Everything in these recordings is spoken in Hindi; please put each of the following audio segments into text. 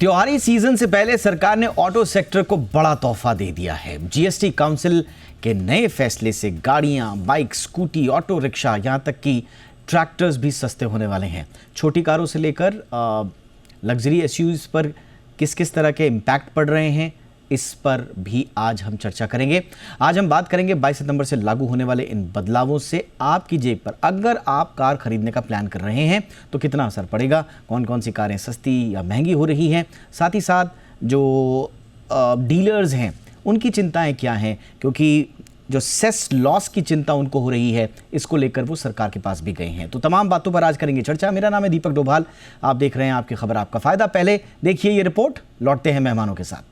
त्योहारी सीजन से पहले सरकार ने ऑटो सेक्टर को बड़ा तोहफा दे दिया है। जीएसटी काउंसिल के नए फैसले से गाड़ियां, बाइक, स्कूटी, ऑटो रिक्शा, यहां तक कि ट्रैक्टर्स भी सस्ते होने वाले हैं। छोटी कारों से लेकर लग्जरी एसयूवीज पर किस किस तरह के इम्पैक्ट पड़ रहे हैं, इस पर भी आज हम चर्चा करेंगे। आज हम बात करेंगे 22 सितंबर से लागू होने वाले इन बदलावों से आपकी जेब पर, अगर आप कार खरीदने का प्लान कर रहे हैं तो कितना असर पड़ेगा, कौन कौन सी कारें सस्ती या महंगी हो रही हैं, साथ ही साथ जो डीलर्स हैं उनकी चिंताएं क्या हैं, क्योंकि जो सेस लॉस की चिंता उनको हो रही है, इसको लेकर वो सरकार के पास भी गए हैं। तो तमाम बातों पर आज करेंगे चर्चा। मेरा नाम है दीपक डोभाल, आप देख रहे हैं आपकी खबर आपका फायदा। पहले देखिए ये रिपोर्ट, लौटते हैं मेहमानों के साथ।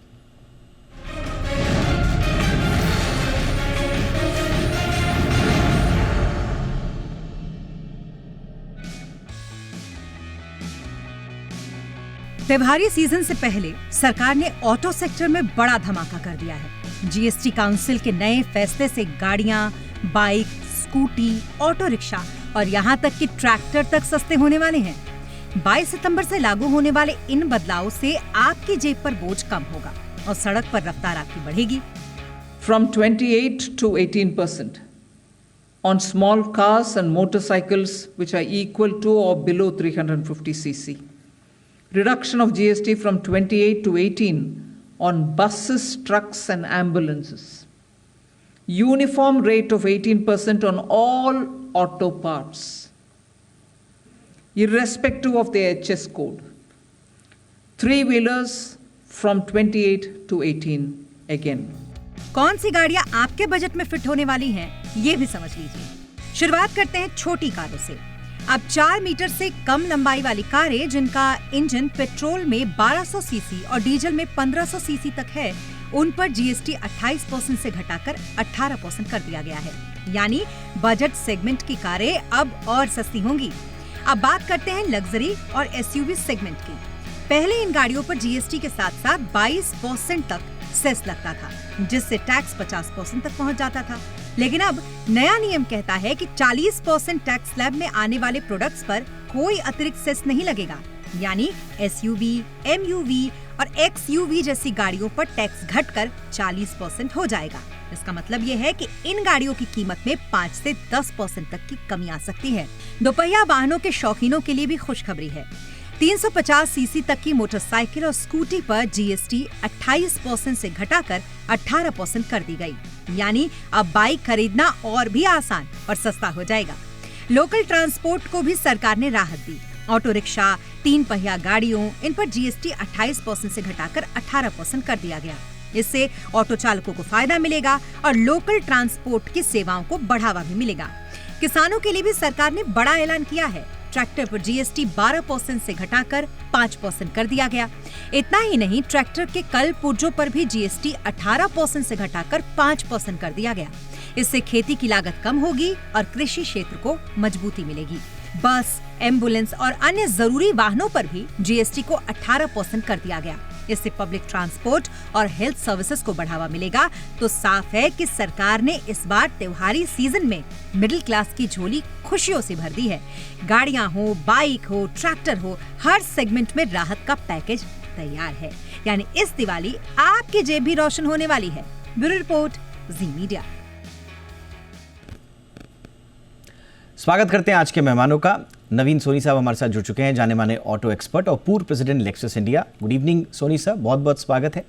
त्योहारी सीजन से पहले सरकार ने ऑटो सेक्टर में बड़ा धमाका कर दिया है। जीएसटी काउंसिल के नए फैसले से गाड़ियां, बाइक, स्कूटी, ऑटो रिक्शा और यहां तक कि ट्रैक्टर तक सस्ते होने वाले हैं। 22 सितंबर से लागू होने वाले इन बदलावों से आपकी जेब पर बोझ कम होगा और सड़क पर रफ्तार आपकी बढ़ेगी। From 28 to 18% on small cars and motorcycles which are equal to or below 350 cc. Reduction of GST from 28 to 18 on buses, trucks and ambulances. Uniform rate of 18% on all auto parts, irrespective of their HS code. Three-wheelers from 28 to 18 again. कौन सी गाड़ियां आपके बजट में फिट होने वाली हैं, ये भी समझ लीजिए। शुरुआत करते हैं छोटी कारों से। अब 4 मीटर से कम लंबाई वाली कारें जिनका इंजन पेट्रोल में 1200 सीसी और डीजल में 1500 सीसी तक है, उन पर जीएसटी 28% से घटाकर 18% कर दिया गया है। यानी बजट सेगमेंट की कारें अब और सस्ती होंगी। अब बात करते हैं लग्जरी और एसयूवी सेगमेंट की। पहले इन गाड़ियों पर जीएसटी के साथ साथ 22% तक सेस लगता था, जिससे टैक्स 50% तक पहुंच जाता था। लेकिन अब नया नियम कहता है कि 40% टैक्स स्लैब में आने वाले प्रोडक्ट्स पर कोई अतिरिक्त सेस नहीं लगेगा। यानी एसयूवी, एमयूवी और एक्सयूवी जैसी गाड़ियों पर टैक्स घटकर 40% हो जाएगा। इसका मतलब ये है कि इन गाड़ियों की कीमत में 5 से 10% तक की कमी आ सकती है। दोपहिया वाहनों के शौकीनों के लिए भी खुशखबरी है। 350 सीसी तक की मोटरसाइकिल और स्कूटी पर जीएसटी 28% से घटाकर 18% कर दी गई। यानी अब बाइक खरीदना और भी आसान और सस्ता हो जाएगा। लोकल ट्रांसपोर्ट को भी सरकार ने राहत दी। ऑटो रिक्शा, 3 पहिया गाड़ियों, इन पर जीएसटी 28% से घटाकर 18% कर दिया गया। इससे ऑटो चालकों को फायदा मिलेगा और लोकल ट्रांसपोर्ट की सेवाओं को बढ़ावा भी मिलेगा। किसानों के लिए भी सरकार ने बड़ा ऐलान किया है। ट्रैक्टर पर जीएसटी 12% से घटाकर 5% कर दिया गया। इतना ही नहीं, ट्रैक्टर के कल पुर्जों पर भी जीएसटी 18% से घटाकर 5% कर दिया गया। इससे खेती की लागत कम होगी और कृषि क्षेत्र को मजबूती मिलेगी। बस, एम्बुलेंस और अन्य जरूरी वाहनों पर भी जीएसटी को 18% कर दिया गया। इससे पब्लिक ट्रांसपोर्ट और हेल्थ सर्विसेज को बढ़ावा मिलेगा। तो साफ है कि सरकार ने इस बार त्योहारी सीजन में मिडिल क्लास की झोली खुशियों से भर दी है। गाड़ियां हो, बाइक हो, ट्रैक्टर हो, हर सेगमेंट में राहत का पैकेज तैयार है। यानी इस दिवाली आपकी जेब भी रोशन होने वाली है। ब्यूरो रिपोर्ट, जी मीडिया। स्वागत करते हैं आज के मेहमानों का। नवीन सोनी साहब हमारे साथ जुड़ चुके हैं, जाने माने ऑटो एक्सपर्ट और पूर्व president Lexus India. Good evening Soni sir, बहुत बहुत स्वागत है।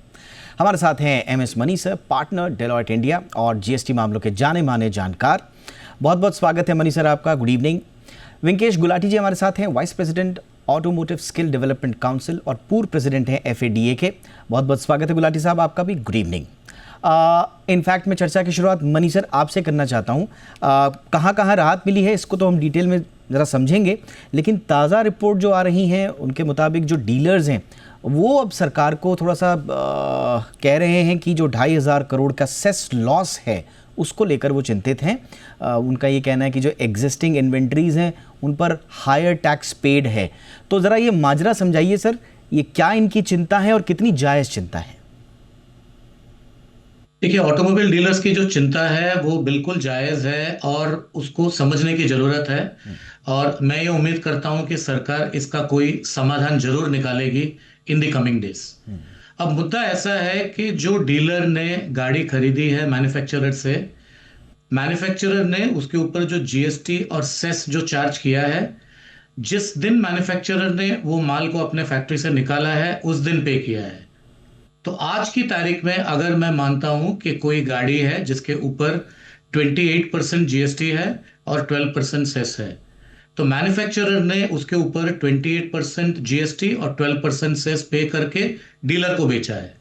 हमारे साथ हैं MS Mani sir, partner Deloitte India और जीएसटी मामलों के जाने माने जानकार। बहुत बहुत स्वागत है मनी सर आपका, गुड इवनिंग। वेंकेश गुलाटी जी हमारे साथ हैं, vice president automotive skill development council और पूर्व प्रेसिडेंट हैं FADA के। बहुत बहुत स्वागत है गुलाटी साहब आपका भी, गुड इवनिंग। इनफैक्ट मैं चर्चा की शुरुआत मनी सर आपसे करना चाहता हूँ। कहाँ कहाँ राहत मिली है इसको तो हम डिटेल में ज़रा समझेंगे, लेकिन ताज़ा रिपोर्ट जो आ रही हैं उनके मुताबिक जो डीलर्स हैं वो अब सरकार को थोड़ा सा कह रहे हैं कि जो 2,500 करोड़ का सेस लॉस है उसको लेकर वो चिंतित हैं। उनका ये कहना है कि जो एग्जिस्टिंग इन्वेंट्रीज हैं उन पर हायर टैक्स पेड है। तो ज़रा ये माजरा समझाइए सर, ये क्या इनकी चिंता है और कितनी जायज़ चिंता है? देखिए, ऑटोमोबाइल डीलर्स की जो चिंता है वो बिल्कुल जायज़ है और उसको समझने की ज़रूरत है। और मैं ये उम्मीद करता हूं कि सरकार इसका कोई समाधान जरूर निकालेगी, इन द कमिंग डेज। अब मुद्दा ऐसा है कि जो डीलर ने गाड़ी खरीदी है मैन्युफैक्चरर से, मैन्युफैक्चरर ने उसके ऊपर जो जीएसटी और सेस जो चार्ज किया है, जिस दिन मैन्युफैक्चरर ने वो माल को अपने फैक्ट्री से निकाला है उस दिन पे किया है। तो आज की तारीख में अगर मैं मानता हूं कि कोई गाड़ी है जिसके ऊपर 28% जीएसटी है और 12% सेस है, तो मैन्युफैक्चरर ने उसके ऊपर 28% जीएसटी और 12% सेस पे करके डीलर को बेचा है।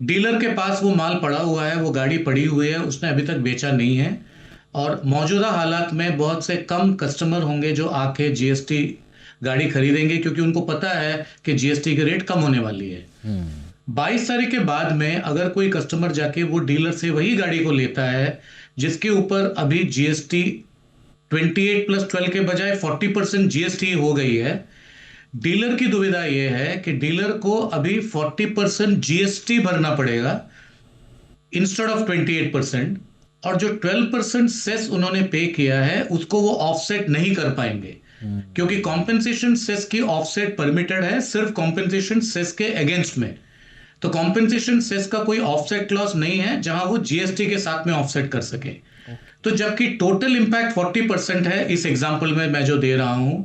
डीलर के पास वो माल पड़ा हुआ है, वो गाड़ी पड़ी हुई है, उसने अभी तक बेचा नहीं है। और मौजूदा हालात में बहुत से कम कस्टमर होंगे जो आके जीएसटी गाड़ी खरीदेंगे, क्योंकि उनको पता है कि जीएसटी की रेट कम होने वाली है। 22 तारीख के बाद में अगर कोई कस्टमर जाके वो डीलर से वही गाड़ी को लेता है जिसके ऊपर अभी जीएसटी 28+12 के बजाय 40% जीएसटी हो गई है, डीलर की दुविधा यह है कि डीलर को अभी 40% जीएसटी भरना पड़ेगा इंस्टेड ऑफ 28%, और जो 12% सेस उन्होंने पे किया है उसको वो ऑफसेट नहीं कर पाएंगे, क्योंकि कॉम्पेंसेशन सेस की ऑफसेट परमिटेड है सिर्फ कॉम्पेंसेशन सेस के अगेंस्ट में। तो कॉम्पेंसेशन सेस का कोई ऑफसेट क्लॉज नहीं है जहां वो जीएसटी के साथ में ऑफसेट कर सके। तो जबकि टोटल इंपैक्ट 40% है इस एग्जांपल में मैं जो दे रहा हूं,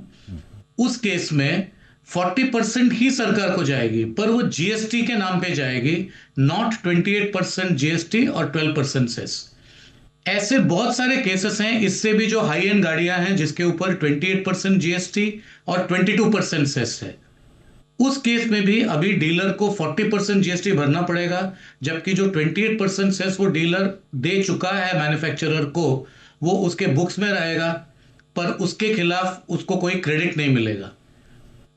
उस केस में 40% ही सरकार को जाएगी, पर वो जीएसटी के नाम पे जाएगी, नॉट 28% जीएसटी और 12% सेस। ऐसे बहुत सारे केसेस हैं, इससे भी जो हाई एंड गाड़ियां हैं जिसके ऊपर 28% जीएसटी और 22% सेस है, उस केस में भी अभी डीलर को 40% जीएसटी भरना पड़ेगा, जबकि जो 28% सेस वो डीलर दे चुका है मैन्युफैक्चरर को, वो उसके बुक्स में रहेगा, पर उसके खिलाफ उसको कोई क्रेडिट नहीं मिलेगा।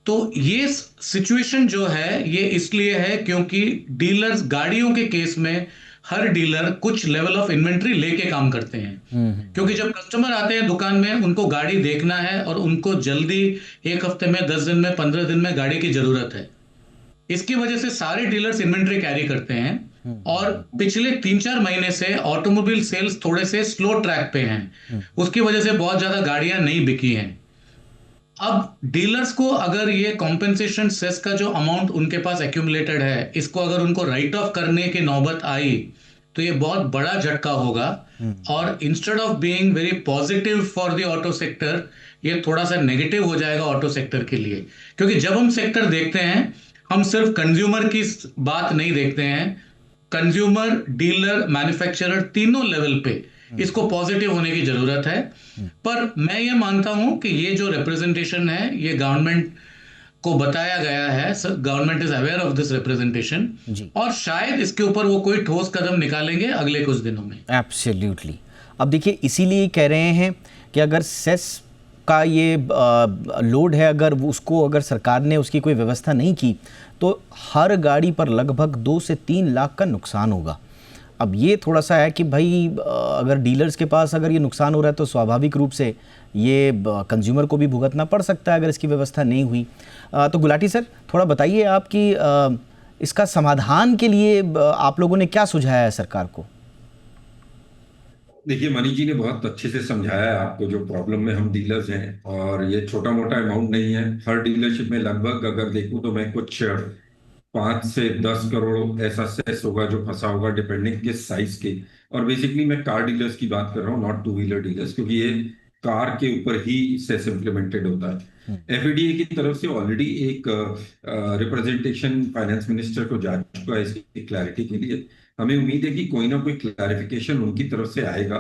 तो ये सिचुएशन जो है ये इसलिए है क्योंकि डीलर्स गाड़ियों के केस में हर डीलर कुछ लेवल ऑफ इन्वेंट्री लेके काम करते हैं, क्योंकि जब कस्टमर आते हैं दुकान में उनको गाड़ी देखना है और उनको जल्दी 1 हफ्ते में, 10 दिन में, 15 दिन में गाड़ी की जरूरत है। इसकी वजह से सारे डीलर्स इन्वेंट्री कैरी करते हैं और पिछले 3-4 महीने से ऑटोमोबाइल सेल्स थोड़े से स्लो ट्रैक पे हैं, उसकी वजह से बहुत ज्यादा गाड़ियां नहीं बिकी हैं। अब डीलर्स को अगर ये कॉम्पेंसेशन सेस का जो अमाउंट उनके पास एक्यूमुलेटेड है, इसको अगर उनको राइट ऑफ करने की नौबत आई तो ये बहुत बड़ा झटका होगा, और instead of being very positive for the auto sector, ये थोड़ा सा नेगेटिव हो जाएगा ऑटो सेक्टर के लिए। क्योंकि जब हम सेक्टर देखते हैं हम सिर्फ कंज्यूमर की बात नहीं देखते हैं, कंज्यूमर, डीलर, मैन्युफैक्चरर तीनों लेवल पे इसको पॉजिटिव होने की जरूरत है। पर मैं ये मानता हूं कि ये जो रिप्रेजेंटेशन है ये गवर्नमेंट को बताया गया है, government is aware of this representation, और शायद इसके ऊपर वो कोई ठोस कदम निकालेंगे अगले कुछ दिनों में। एब्सोल्युटली। अब देखिए इसीलिए कह रहे हैं कि अगर सेस का ये लोड है, अगर उसको अगर सरकार ने उसकी कोई व्यवस्था नहीं की तो हर गाड़ी पर लगभग 2 से 3 लाख का नुकसान होगा। अब ये थोड़ा सा है कि भाई अगर डीलर्स के पास अगर ये नुकसान हो रहा है तो स्वाभाविक रूप से ये कंज्यूमर को भी भुगतना पड़ सकता है अगर इसकी व्यवस्था नहीं हुई। तो गुलाटी सर थोड़ा बताइए आप कि इसका समाधान के लिए आप लोगों ने क्या सुझाया है सरकार को? देखिए, मनीष जी ने बहुत अच्छे से समझाया है आपको जो प्रॉब्लम में हम डीलर्स हैं, और ये छोटा मोटा अमाउंट नहीं है। हर डीलरशिप में लगभग अगर देखूं तो मैं कुछ 5 से 10 करोड़ ऐसा सेस होगा जो फंसा होगा, डिपेंडिंग किस साइज के। और बेसिकली मैं कार डीलर्स की बात कर रहा हूँ, नॉट 2 व्हीलर डीलर्स, क्योंकि ये कार के ऊपर ही सेस इम्प्लीमेंटेड होता है। एफएडीए की तरफ से ऑलरेडी एक रिप्रेजेंटेशन फाइनेंस मिनिस्टर को जा चुका है इसकी क्लैरिटी के लिए। हमें उम्मीद है कि कोई ना कोई क्लैरिफिकेशन उनकी तरफ से आएगा,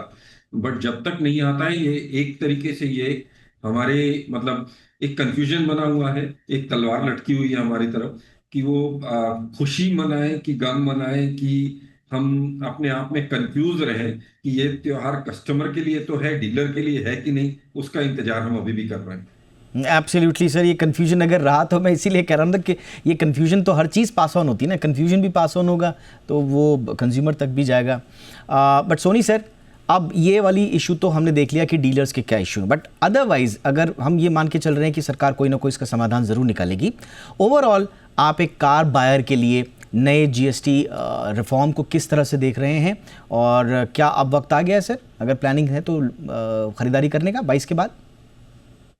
बट जब तक नहीं आता है ये एक तरीके से ये हमारे मतलब एक कंफ्यूजन बना हुआ है, एक तलवार लटकी हुई है हमारी तरफ कि वो खुशी मनाए कि गम मनाए, कि हम अपने आप में कंफ्यूज रहे कि ये त्योहार कस्टमर के लिए तो है, डीलर के लिए है कि नहीं, उसका इंतजार हम अभी भी कर रहे हैं। एब्सोल्युटली सर, ये कन्फ्यूजन अगर रहा तो मैं इसीलिए कह रहा हूँ कि ये कन्फ्यूजन तो हर चीज़ पास ऑन होती है ना, कन्फ्यूजन भी पास ऑन होगा तो वो कंज्यूमर तक भी जाएगा। बट सोनी सर, अब ये वाली इशू तो हमने देख लिया कि डीलर्स के क्या इशू है, बट अदरवाइज अगर हम ये मान के चल रहे हैं कि सरकार कोई ना कोई इसका समाधान ज़रूर निकालेगी, ओवरऑल आप एक कार बायर के लिए नए जीएसटी रिफॉर्म को किस तरह से देख रहे हैं, और क्या अब वक्त आ गया है सर, अगर प्लानिंग है तो ख़रीदारी करने का 22 के बाद?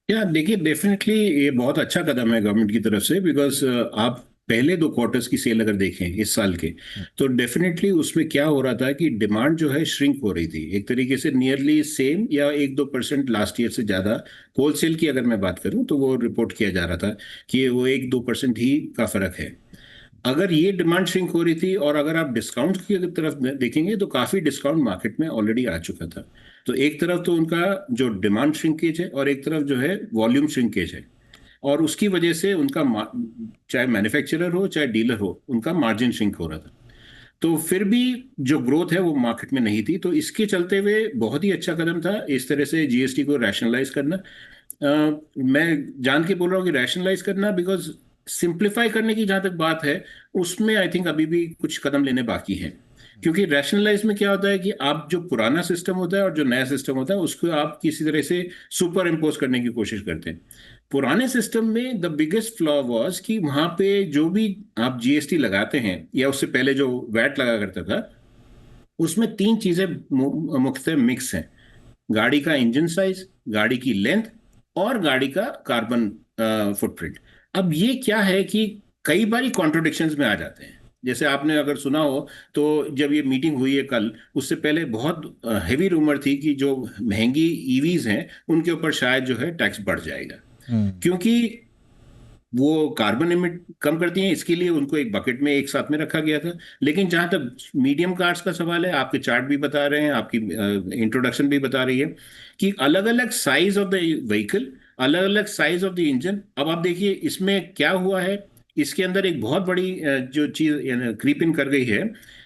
या देखिए, डेफिनेटली ये बहुत अच्छा कदम है गवर्नमेंट की तरफ से, बिकॉज आप पहले 2 क्वार्टर्स की सेल अगर देखें इस साल के, तो डेफिनेटली उसमें क्या हो रहा था कि डिमांड जो है श्रिंक हो रही थी एक तरीके से, नियरली सेम या 1-2% लास्ट ईयर से ज़्यादा। होलसेल की अगर मैं बात करूं तो वो रिपोर्ट किया जा रहा था कि वो 1-2% ही का फर्क है। अगर ये डिमांड श्रिंक हो रही थी और अगर आप डिस्काउंट की अगर तरफ देखेंगे तो काफ़ी डिस्काउंट मार्केट में ऑलरेडी आ चुका था। तो एक तरफ तो उनका जो डिमांड श्रिंकेज है और एक तरफ जो है वॉल्यूम श्रिंकेज है, और उसकी वजह से उनका चाहे मैन्युफैक्चरर हो चाहे डीलर हो, उनका मार्जिन श्रिंक हो रहा था। तो फिर भी जो ग्रोथ है वो मार्केट में नहीं थी। तो इसके चलते हुए बहुत ही अच्छा कदम था इस तरह से जीएसटी को रैशनलाइज करना। मैं जान के बोल रहा हूँ कि रैशनलाइज करना, बिकॉज सिंप्लीफाई करने की जहाँ तक बात है उसमें आई थिंक अभी भी कुछ कदम लेने बाकी हैं। क्योंकि रैशनलाइज में क्या होता है कि आप जो पुराना सिस्टम होता है और जो नया सिस्टम होता है उसको आप किसी तरह से सुपर इम्पोज करने की कोशिश करते हैं। पुराने सिस्टम में द बिगेस्ट फ्लॉ वाज कि वहां पे जो भी आप जीएसटी लगाते हैं या उससे पहले जो वैट लगा करता था, उसमें 3 चीजें मुख्यतः मिक्स हैं: गाड़ी का इंजन साइज, गाड़ी की लेंथ और गाड़ी का कार्बन फुटप्रिंट। अब ये क्या है कि कई बार कॉन्ट्रोडिक्शंस में आ जाते हैं। जैसे आपने अगर सुना हो तो जब ये मीटिंग हुई है कल, उससे पहले बहुत हेवी रूमर थी कि जो महंगी ईवीज हैं उनके ऊपर शायद जो है टैक्स बढ़ जाएगा, क्योंकि वो कार्बन इमिट कम करती हैं, इसके लिए उनको एक बकेट में एक साथ में रखा गया था। लेकिन जहां तक मीडियम कार्स का सवाल है, आपके चार्ट भी बता रहे हैं, आपकी इंट्रोडक्शन भी बता रही है कि अलग अलग साइज ऑफ द व्हीकल, अलग अलग साइज ऑफ द इंजन। अब आप देखिए इसमें क्या हुआ है, इसके अंदर एक बहुत बड़ी जो चीज क्रीप इन कर गई है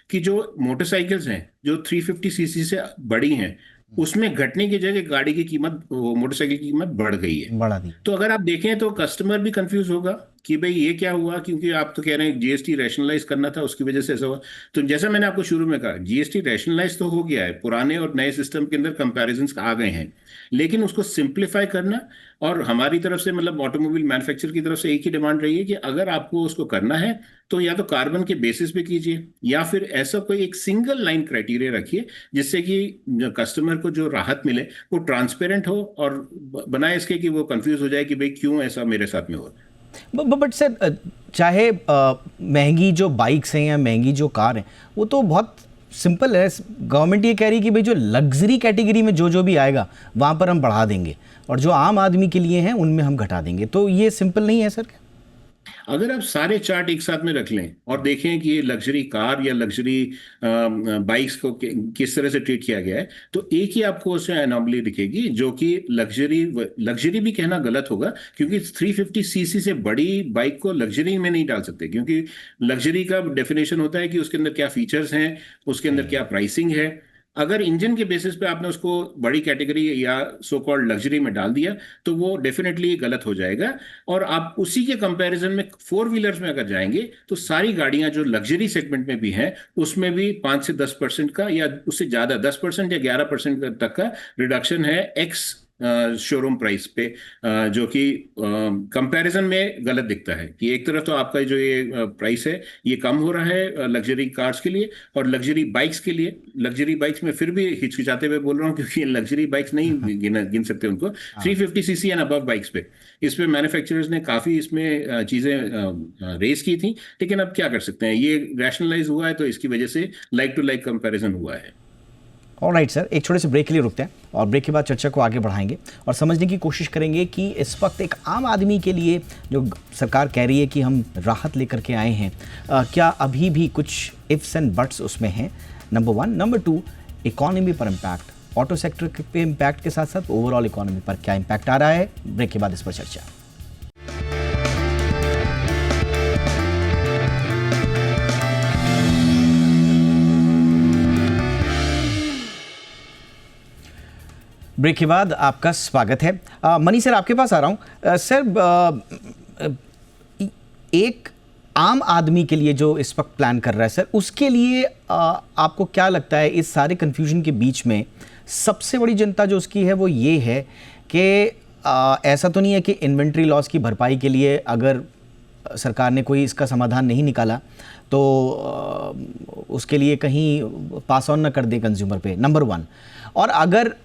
कि जो मोटरसाइकिल्स हैं जो 350 सीसी से बड़ी हैं, उसमें घटने की जगह गाड़ी की कीमत, मोटरसाइकिल की कीमत बढ़ गई है, बढ़ा दी। तो अगर आप देखें तो कस्टमर भी कंफ्यूज होगा कि भाई ये क्या हुआ, क्योंकि आप तो कह रहे हैं जीएसटी रैशनलाइज करना था, उसकी वजह से ऐसा हुआ। तो जैसा मैंने आपको शुरू में कहा, जीएसटी रैशनलाइज तो हो गया है, पुराने और नए सिस्टम के अंदर कंपैरिजंस आ गए हैं, लेकिन उसको सिंप्लीफाई करना, और हमारी तरफ से मतलब ऑटोमोबाइल मैन्युफैक्चरर की तरफ से एक ही डिमांड रही है कि अगर आपको उसको करना है तो या तो कार्बन के बेसिस पे कीजिए या फिर ऐसा कोई एक सिंगल लाइन क्राइटेरिया रखिए जिससे कि कस्टमर को जो राहत मिले वो ट्रांसपेरेंट हो, और बनाए इसके कि वो कंफ्यूज हो जाए कि भाई क्यों ऐसा मेरे साथ में हो रहा है। बट सर, चाहे महंगी जो बाइक्स हैं या महंगी जो कार हैं, वो तो बहुत सिंपल है। गवर्नमेंट ये कह रही है कि भाई जो लग्जरी कैटेगरी में जो भी आएगा वहाँ पर हम बढ़ा देंगे, और जो आम आदमी के लिए हैं उनमें हम घटा देंगे। तो ये सिंपल नहीं है सर? अगर आप सारे चार्ट एक साथ में रख लें और देखें कि ये लग्जरी कार या लग्जरी बाइक्स को किस तरह से ट्रीट किया गया है, तो एक ही आपको उसमें एनॉमली दिखेगी, जो कि लग्जरी भी कहना गलत होगा, क्योंकि 350 सीसी से बड़ी बाइक को लग्जरी में नहीं डाल सकते, क्योंकि लग्जरी का डेफिनेशन होता है कि उसके अंदर क्या फीचर्स हैं, उसके अंदर क्या प्राइसिंग है। अगर इंजन के बेसिस पे आपने उसको बड़ी कैटेगरी या सो कॉल्ड लग्जरी में डाल दिया तो वो डेफिनेटली गलत हो जाएगा। और आप उसी के कंपैरिजन में 4 व्हीलर्स में अगर जाएंगे तो सारी गाड़ियां जो लग्जरी सेगमेंट में भी हैं उसमें भी 5 से 10% का या उससे ज़्यादा 10% या 11% तक का रिडक्शन है एक्स शोरूम प्राइस पे, जो कि कंपैरिजन में गलत दिखता है कि एक तरफ तो आपका जो ये प्राइस है ये कम हो रहा है लग्जरी कार्स के लिए, और लग्जरी बाइक्स के लिए, लग्जरी बाइक्स में फिर भी हिचकिचाते हुए बोल रहा हूँ क्योंकि लग्जरी बाइक्स नहीं गिन सकते उनको, 350 सीसी एंड अबव बाइक्स पे, इस पे मैन्युफैक्चरर्स ने काफ़ी इसमें चीज़ें रेस की थी। लेकिन अब क्या कर सकते हैं, ये रैशनलाइज हुआ है तो इसकी वजह से लाइक टू लाइक कंपैरिजन हुआ है। ऑलराइट सर, एक छोटे से ब्रेक के लिए रुकते हैं और ब्रेक के बाद चर्चा को आगे बढ़ाएंगे और समझने की कोशिश करेंगे कि इस वक्त एक आम आदमी के लिए जो सरकार कह रही है कि हम राहत लेकर के आए हैं, क्या अभी भी कुछ इफ्स एंड बट्स उसमें हैं? नंबर 1। नंबर 2, इकोनॉमी पर इम्पैक्ट, ऑटो सेक्टर पे इम्पैक्ट के साथ साथ ओवरऑल इकोनॉमी पर क्या इम्पैक्ट आ रहा है? ब्रेक के बाद इस पर चर्चा। ब्रेक के बाद आपका स्वागत है। मनी सर, आपके पास आ रहा हूँ। सर, एक आम आदमी के लिए जो इस वक्त प्लान कर रहा है सर, उसके लिए आपको क्या लगता है इस सारे कन्फ्यूजन के बीच में सबसे बड़ी चिंता जो उसकी है वो ये है कि ऐसा तो नहीं है कि इन्वेंट्री लॉस की भरपाई के लिए अगर सरकार ने कोई इसका समाधान नहीं निकाला तो उसके लिए कहीं पास ऑन ना कर दे कंज्यूमर पे, नंबर 1। और अगर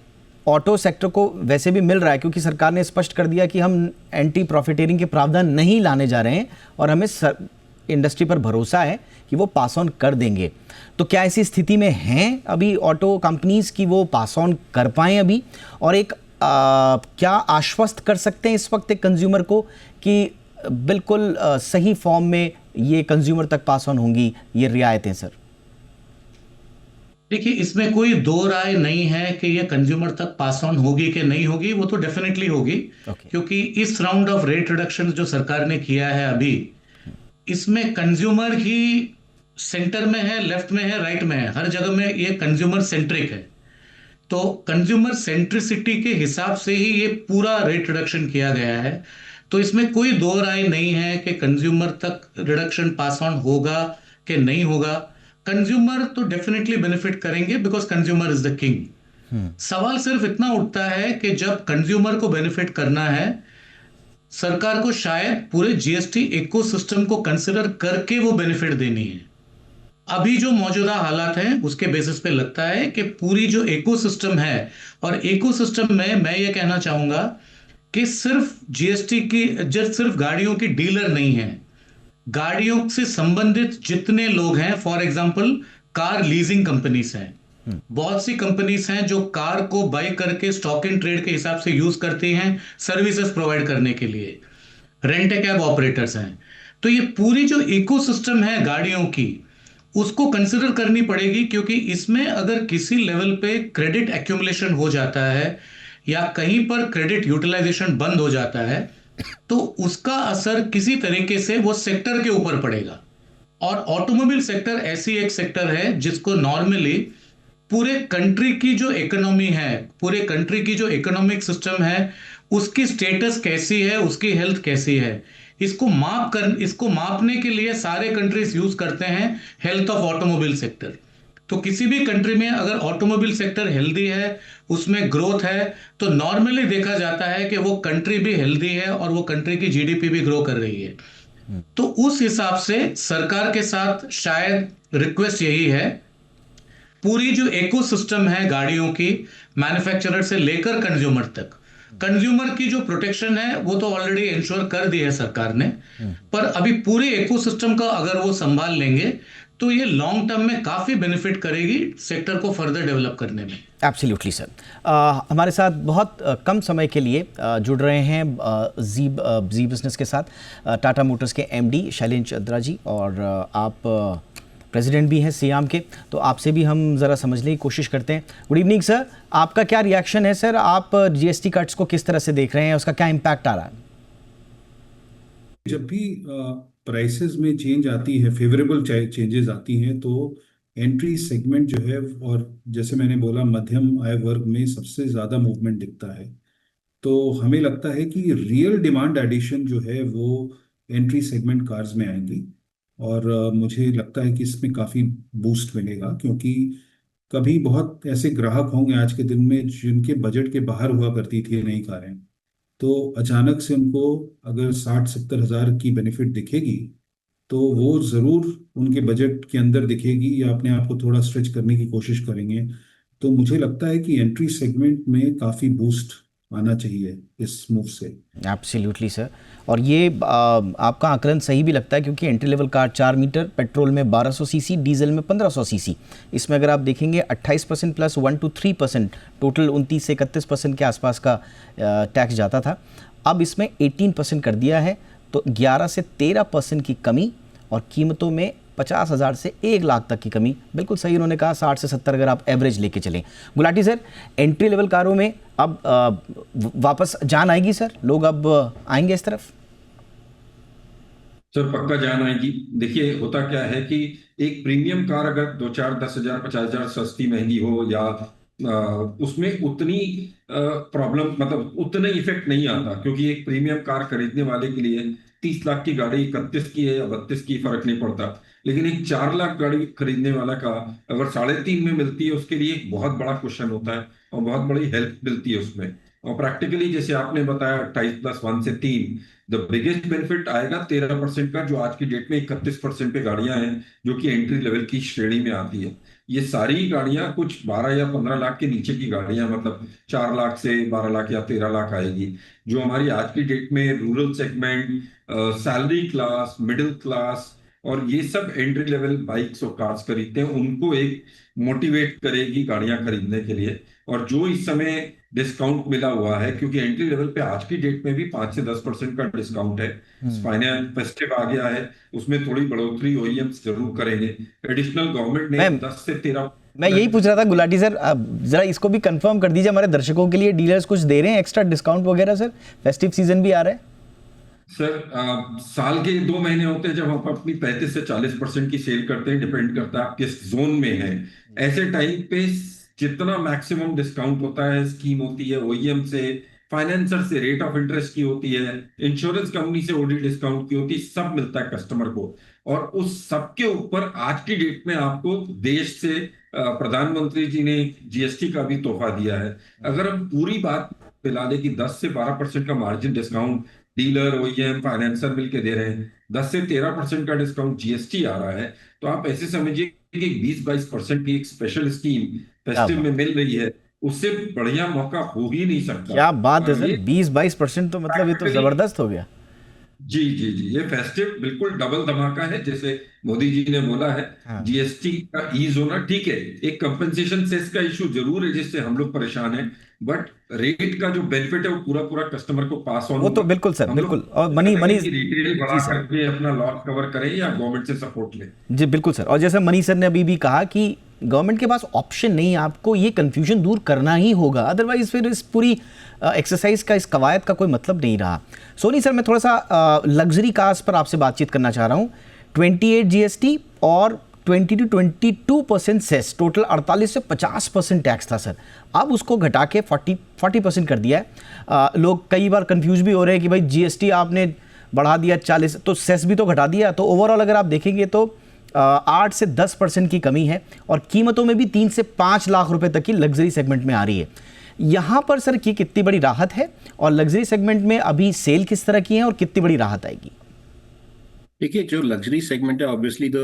ऑटो सेक्टर को वैसे भी मिल रहा है क्योंकि सरकार ने स्पष्ट कर दिया कि हम एंटी प्रॉफिटेरिंग के प्रावधान नहीं लाने जा रहे हैं और हमें इंडस्ट्री पर भरोसा है कि वो पास ऑन कर देंगे। तो क्या ऐसी स्थिति में हैं अभी ऑटो कंपनीज की वो पास ऑन कर पाएँ अभी, और एक क्या आश्वस्त कर सकते हैं इस वक्त एक कंज्यूमर को कि बिल्कुल सही फॉर्म में ये कंज्यूमर तक पास ऑन होंगी ये रियायतें सर? देखिए, इसमें कोई दो राय नहीं है कि ये कंज्यूमर तक पास ऑन होगी कि नहीं होगी, वो तो डेफिनेटली होगी। क्योंकि इस राउंड ऑफ रेट रिडक्शन जो सरकार ने किया है अभी, इसमें कंज्यूमर ही सेंटर में है, लेफ्ट में है, राइट में है, हर जगह में ये कंज्यूमर सेंट्रिक है। तो कंज्यूमर सेंट्रिसिटी के हिसाब से ही ये पूरा रेट रिडक्शन किया गया है। तो इसमें कोई दो राय नहीं है कि कंज्यूमर तक रिडक्शन पास ऑन होगा कि नहीं होगा। कंज्यूमर तो डेफिनेटली बेनिफिट करेंगे, because consumer is the king. सवाल सिर्फ इतना उठता है कि जब कंज्यूमर को बेनिफिट करना है, सरकार को शायद पूरे जीएसटी इकोसिस्टम को कंसिडर करके वो बेनिफिट देनी है। अभी जो मौजूदा हालात हैं उसके बेसिस पे लगता है कि पूरी जो इकोसिस्टम है, और इकोसिस्टम में मैं ये कहना चाहूंगा कि सिर्फ जीएसटी की, सिर्फ गाड़ियों की डीलर नहीं है, गाड़ियों से संबंधित जितने लोग हैं, for example car leasing companies हैं, बहुत सी कंपनीज हैं जो कार को बाई करके स्टॉक इन ट्रेड के हिसाब से यूज करती हैं सर्विसेज प्रोवाइड करने के लिए, रेंट ए कैब ऑपरेटर्स हैं। तो ये पूरी जो इकोसिस्टम है गाड़ियों की, उसको कंसिडर करनी पड़ेगी, क्योंकि इसमें अगर किसी लेवल पे क्रेडिट एक्यूमुलेशन हो जाता है या कहीं पर क्रेडिट यूटिलाइजेशन बंद हो जाता है, तो उसका असर किसी तरीके से वो सेक्टर के ऊपर पड़ेगा। और ऑटोमोबाइल सेक्टर ऐसी एक सेक्टर है जिसको नॉर्मली पूरे कंट्री की जो इकोनॉमी है, पूरे कंट्री की जो इकोनॉमिक सिस्टम है, उसकी स्टेटस कैसी है, उसकी हेल्थ कैसी है, इसको मापने के लिए सारे कंट्रीज यूज करते हैं हेल्थ ऑफ ऑटोमोबाइल सेक्टर। तो किसी भी कंट्री में अगर ऑटोमोबाइल सेक्टर हेल्दी है, उसमें ग्रोथ है, तो नॉर्मली देखा जाता है कि वो कंट्री भी हेल्दी है और वो कंट्री की जीडीपी भी ग्रो कर रही है। तो उस हिसाब से सरकार के साथ शायद रिक्वेस्ट यही है, पूरी जो इकोसिस्टम है गाड़ियों की, मैन्युफैक्चरर से लेकर कंज्यूमर तक, कंज्यूमर की जो प्रोटेक्शन है वो तो ऑलरेडी इंश्योर कर दी है सरकार ने, पर अभी पूरे इकोसिस्टम का अगर वो संभाल लेंगे तो ये लॉन्ग टर्म में काफी बेनिफिट करेगी सेक्टर को फर्दर डेवलप करने में। Absolutely sir. हमारे साथ बहुत कम समय के लिए जुड़ रहे हैं जी बिजनेस के साथ टाटा मोटर्स के एमडी शैलेंद्र चंद्रा जी, और आप प्रेसिडेंट भी हैं सियाम के, तो आपसे भी हम ज़रा समझने की कोशिश करते हैं। गुड इवनिंग सर, आपका क्या रिएक्शन है सर? आप जीएसटी कट्स को किस तरह से देख रहे हैं, उसका क्या इम्पैक्ट आ रहा है? जब भी प्राइसेस में चेंज आती है, फेवरेबल चेंजेस आती हैं, तो एंट्री सेगमेंट जो है, और जैसे मैंने बोला मध्यम आय वर्ग में सबसे ज़्यादा मूवमेंट दिखता है। तो हमें लगता है कि रियल डिमांड एडिशन जो है वो एंट्री सेगमेंट कार्स में आएंगी, और मुझे लगता है कि इसमें काफ़ी बूस्ट मिलेगा, क्योंकि कभी बहुत ऐसे ग्राहक होंगे आज के दिन में जिनके बजट के बाहर हुआ करती थी नई कारें, तो अचानक से उनको अगर 60-70 हज़ार की बेनिफिट दिखेगी तो वो ज़रूर उनके बजट के अंदर दिखेगी या अपने आप को थोड़ा स्ट्रेच करने की कोशिश करेंगे। तो मुझे लगता है कि एंट्री सेगमेंट में काफ़ी बूस्ट आना चाहिए इस मूव से। एब्सोल्युटली सर, और ये आपका आकलन सही भी लगता है, क्योंकि entry level car 4 metre petrol में 1200 सीसी, डीजल में 1500 सीसी, इसमें अगर आप देखेंगे 28% प्लस 1 to 3%, टोटल 29 से 31% के आसपास का टैक्स जाता था। अब इसमें 18% कर दिया है, तो 11 से 13% की कमी, और कीमतों में 50,000 से 1 लाख तक की कमी। बिल्कुल सही उन्होंने कहा, 60 से 70 अगर आप एवरेज लेके चलें। गुलाटी सर, एंट्री लेवल कारों में अब वापस जान आएगी सर? लोग अब आएंगे इस तरफ? सर पक्का जान आएगी। देखिए होता क्या है कि एक प्रीमियम कार अगर 2-4, 10,000, 50,000 सस्ती महंगी हो, या उसमें उतनी प्रॉब्लम, मतलब उतना इफेक्ट नहीं आता, क्योंकि एक प्रीमियम कार खरीदने वाले के लिए 30 लाख की गाड़ी 31 की है या 32 की फर्क नहीं पड़ता, लेकिन एक 4 लाख गाड़ी खरीदने वाला का अगर 3.5 में मिलती है, उसके लिए एक बहुत बड़ा क्वेश्चन होता है और बहुत बड़ी हेल्प मिलती है उसमें। और प्रैक्टिकली जैसे आपने बताया 28+1 से 3, द बिगेस्ट बेनिफिट आएगा 13% का, जो आज की डेट में 31% पे गाड़ियां हैं जो कि एंट्री लेवल की श्रेणी में आती है। ये सारी गाड़ियां कुछ 12 या 15 लाख के नीचे की गाड़ियां, मतलब 4 लाख से 12 लाख या 13 लाख आएगी, जो हमारी आज की डेट में rural segment, salary class, middle class और ये सब एंट्री लेवल बाइक्स और कार्स खरीदते हैं, उनको एक मोटिवेट करेगी गाड़ियां खरीदने के लिए। और जो इस समय डिस्काउंट मिला हुआ है, क्योंकि एंट्री लेवल पे आज की डेट में भी 5 से 10% का डिस्काउंट है। फाइनेंस फेस्टिव आ गया है, उसमें थोड़ी बढ़ोतरी ओईएम्स जरूर करेंगे। एडिशनल गवर्नमेंट ने 10 से 13। मैं यही पूछ रहा था गुलाटी सर, जरा इसको भी कंफर्म कर दीजिए हमारे दर्शकों के लिए, डीलर्स कुछ दे रहे हैं एक्स्ट्रा डिस्काउंट वगैरह सर? फेस्टिव सीजन भी आ रहा है सर। साल के 2 महीने होते हैं जब हम अपनी 35 से 40% की सेल करते हैं, डिपेंड करता है आप किस जोन में है। ऐसे टाइम पे जितना मैक्सिमम डिस्काउंट होता है, स्कीम होती है ओईएम से, फाइनेंसर से, रेट ऑफ इंटरेस्ट की होती है, इंश्योरेंस कंपनी से ओडी डिस्काउंट की होती है, सब मिलता है कस्टमर को। और उस सब के ऊपर आज की डेट में आपको देश से प्रधानमंत्री जी ने जीएसटी का भी तोहफा दिया है। अगर हम पूरी बात मिला दें कि 10 से 12% का margin discount dealer, OEM, financer मिलके दे रहे हैं, 10 से 13% का डिस्काउंट जीएसटी आ रहा है, तो आप ऐसे समझिए कि 20-22% की एक स्पेशल स्कीम फेस्टिव में मिल रही है। उससे बढ़िया मौका हो ही नहीं सकता। क्या बात है सर, 20-22% तो मतलब ये तो जबरदस्त हो गया। जी जी जी, ये फेस्टिव बिल्कुल डबल धमाका है। जैसे मोदी जी ने बोला है, जीएसटी का ईज होना ठीक है, एक कंपनसेशन सेस का इशू जरूर है जिससे हम लोग परेशान हैं, बट रेट का जो बेनिफिट है वो पूरा पूरा कस्टमर को पास ऑन वो तो बिल्कुल सर, बिल्कुल। और मनी रिटेल बढ़ा करके अपना लॉस कवर करें या गवर्नमेंट से सपोर्ट लें। जी बिल्कुल सर। और जैसे मनी सर ने अभी भी कहा कि गवर्नमेंट के पास ऑप्शन नहीं है, आपको ये कंफ्यूजन दूर करना ही होगा, अदरवाइज फिर इस पूरी एक्सरसाइज का, इस कवायद का कोई मतलब नहीं रहा। सोनी सर, मैं थोड़ा सा लग्जरी कार्स पर आपसे बातचीत करना चाह रहा हूँ। 28 जीएसटी और 20 to 22% सेस, टोटल 48 से 50% टैक्स था सर, अब उसको घटा के 40% कर दिया है। लोग कई बार कंफ्यूज भी हो रहे हैं कि भाई जीएसटी आपने बढ़ा दिया 40, तो सेस भी तो घटा दिया, तो ओवरऑल अगर आप देखेंगे तो 8 से 10% की कमी है और कीमतों में भी 3 से 5 लाख रुपए तक की लग्जरी सेगमेंट में आ रही है। यहाँ पर सर की कितनी बड़ी राहत है और लग्जरी सेगमेंट में अभी सेल किस तरह की है और कितनी बड़ी राहत आएगी? देखिए, जो लग्जरी सेगमेंट है, obviously the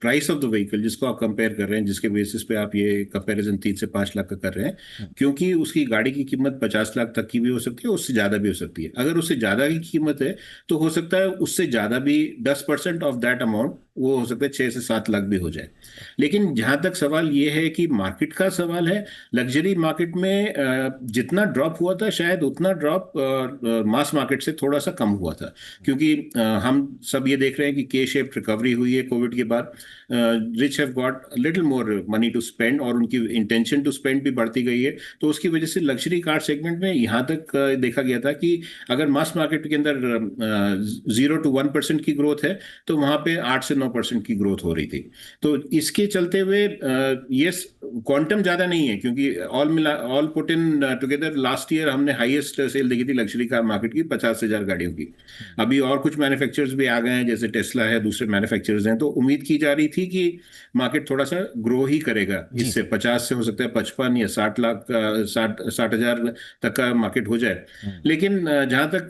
price of the vehicle जिसको आप कंपेयर कर रहे हैं, जिसके बेसिस पे आप ये कंपैरिजन 3 से 5 लाख का कर रहे हैं, क्योंकि उसकी गाड़ी की कीमत 50 लाख तक की भी हो सकती है, उससे ज़्यादा भी हो सकती है। अगर उससे ज़्यादा की कीमत है तो हो सकता है उससे ज़्यादा भी 10% ऑफ दैट अमाउंट, वो हो सकता है 6 से 7 लाख भी हो जाए। लेकिन जहाँ तक सवाल ये है कि मार्केट का सवाल है, लग्जरी मार्केट में जितना ड्रॉप हुआ था शायद उतना ड्रॉप मास मार्केट से थोड़ा सा कम हुआ था, क्योंकि हम सब ये देख रहे हैं कि के शेप रिकवरी हुई है कोविड के बाद। Rich have got little more money to spend और उनकी इंटेंशन टू स्पेंड भी बढ़ती गई है, तो उसकी वजह से लग्जरी कार सेगमेंट में यहाँ तक देखा गया था कि अगर मास मार्केट के अंदर 0 to 1% की ग्रोथ है तो वहाँ पे 8 से 9% की ग्रोथ हो रही थी। तो इसके चलते हुए ये क्वांटम ज़्यादा नहीं है, क्योंकि all put in together last year हमने हाईएस्ट सेल देखी थी लग्जरी कार मार्केट की 50,000 गाड़ियों की। अभी और कुछ मैन्युफैक्चरर्स भी आ गए हैं, जैसे टेस्ला है, दूसरे मैन्युफैक्चरर्स हैं, तो उम्मीद की जा रही थी कि मार्केट थोड़ा सा ग्रो ही करेगा, इससे 50 से हो सकता है 55 या 60,000 तक का मार्केट हो जाए। लेकिन जहां तक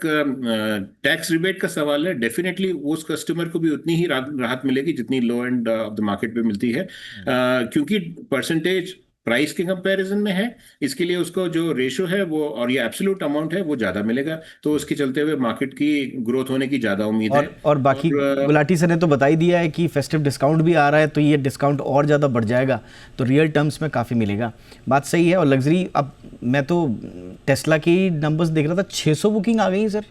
टैक्स रिबेट का सवाल है, डेफिनेटली उस कस्टमर को भी उतनी ही राहत मिलेगी जितनी लो एंड ऑफ द मार्केट पे मिलती है, क्योंकि परसेंटेज प्राइस के कंपैरिजन में है, इसके लिए उसको जो रेशो है वो और ये एब्सोल्यूट अमाउंट है वो ज्यादा मिलेगा, तो उसके चलते हुए मार्केट की ग्रोथ होने की ज्यादा उम्मीद है। और बाकी गुलाटी सर ने तो बता ही दिया है कि फेस्टिव डिस्काउंट भी आ रहा है, तो ये डिस्काउंट और ज़्यादा बढ़ जाएगा, तो रियल टर्म्स में काफ़ी मिलेगा। बात सही है। और लग्जरी, अब मैं तो टेस्ला की नंबर्स देख रहा था, 600 बुकिंग आ गई सर।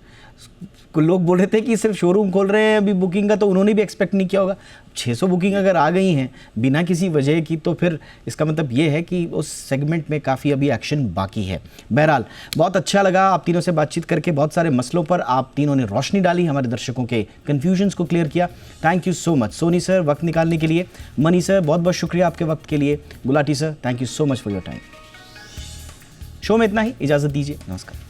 लोग बोल रहे थे कि सिर्फ शोरूम खोल रहे हैं अभी बुकिंग का, तो उन्होंने भी एक्सपेक्ट नहीं किया होगा। 600 बुकिंग अगर आ गई हैं बिना किसी वजह की, तो फिर इसका मतलब ये है कि उस सेगमेंट में काफ़ी अभी एक्शन बाकी है। बहरहाल बहुत अच्छा लगा आप तीनों से बातचीत करके, बहुत सारे मसलों पर आप तीनों ने रोशनी डाली, हमारे दर्शकों के कन्फ्यूजन्स को क्लियर किया। Thank you so much Soni sir वक्त निकालने के लिए, मनी सर बहुत बहुत शुक्रिया आपके वक्त के लिए, Gulati sir thank you so much for your time. Show में इतना ही, इजाज़त दीजिए, नमस्कार।